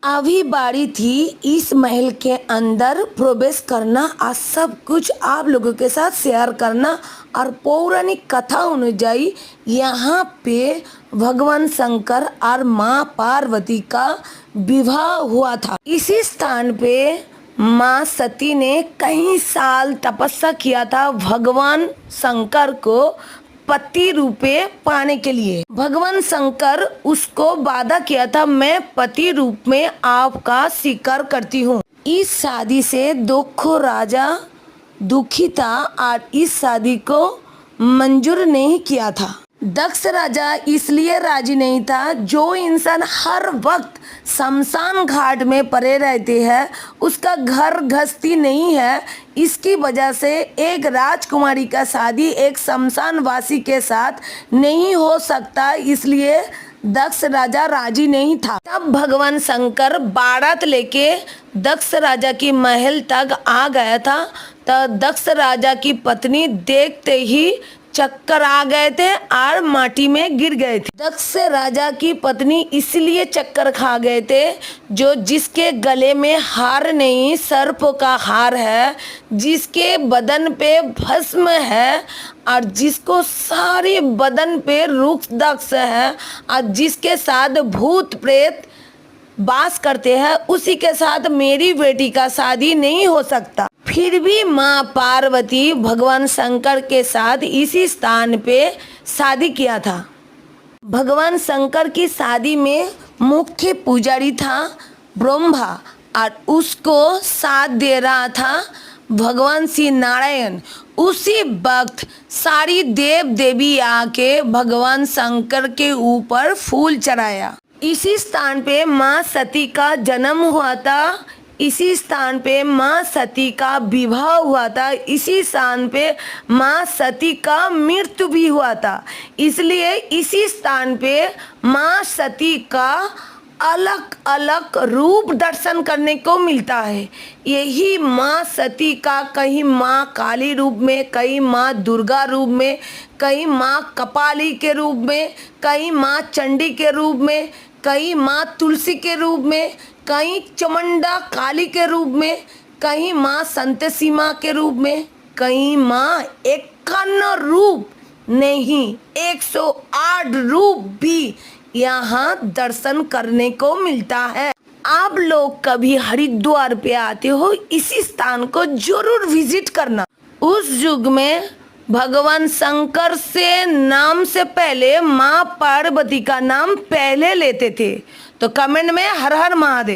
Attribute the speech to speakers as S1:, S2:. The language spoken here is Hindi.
S1: अभी बारी थी इस महल के अंदर प्रवेश करना और सब कुछ आप लोगों के साथ शेयर करना। और पौराणिक कथा अनुଯାयी यहाँ पे भगवान शंकर और माँ पार्वती का विवाह हुआ था। इसी स्थान पे माँ सती ने कई साल तपस्या किया था भगवान शंकर को पति रूपे पाने के लिए। भगवान शंकर उसको वादा किया था, मैं पति रूप में आपका स्वीकार करती हूँ। इस शादी से दोखो राजा दुखी था और इस शादी को मंजूर नहीं किया था। दक्ष राजा इसलिए राजी नहीं था, जो इंसान हर वक्त शमशान घाट में पड़े रहते हैं उसका घर गृहस्थी नहीं है। इसकी वजह से एक राजकुमारी का शादी एक शमशान वासी के साथ नहीं हो सकता, इसलिए दक्ष राजा राजी नहीं था। तब भगवान शंकर बारात लेके दक्ष राजा की महल तक आ गया था। तो दक्ष राजा की पत्नी देखते ही चक्कर आ गए थे और माटी में गिर गए थे। दक्ष राजा की पत्नी इसलिए चक्कर खा गए थे, जो जिसके गले में हार नहीं सर्प का हार है, जिसके बदन पे भस्म है और जिसको सारे बदन पे रुक्ष दक्ष है और जिसके साथ भूत प्रेत वास करते हैं, उसी के साथ मेरी बेटी का शादी नहीं हो सकता। फिर भी माँ पार्वती भगवान शंकर के साथ इसी स्थान पे शादी किया था। भगवान शंकर की शादी में मुख्य पुजारी था ब्रह्मा और उसको साथ दे रहा था भगवान श्री नारायण। उसी वक्त सारी देव देवी आके भगवान शंकर के ऊपर फूल चढ़ाया। इसी स्थान पे माँ सती का जन्म हुआ था, इसी स्थान पे माँ सती का विवाह हुआ था, इसी स्थान पे माँ सती का मृत्यु भी हुआ था। इसलिए इसी स्थान पे माँ सती का अलग अलग रूप दर्शन करने को मिलता है। यही माँ सती का कहीं माँ काली रूप में, कहीं माँ दुर्गा रूप में, कहीं माँ कपाली के रूप में, कहीं माँ चंडी के रूप में, कहीं माँ तुलसी के रूप में, कहीं चमुंडा काली के रूप में, कहीं माँ संतसीमा के रूप में, कहीं माँ 51 रूप नहीं 108 रूप भी यहाँ दर्शन करने को मिलता है। आप लोग कभी हरिद्वार पे आते हो, इसी स्थान को जरूर विजिट करना। उस युग में भगवान शंकर से नाम से पहले माँ पार्वती का नाम पहले लेते थे। तो कमेंट में हर हर महादेव।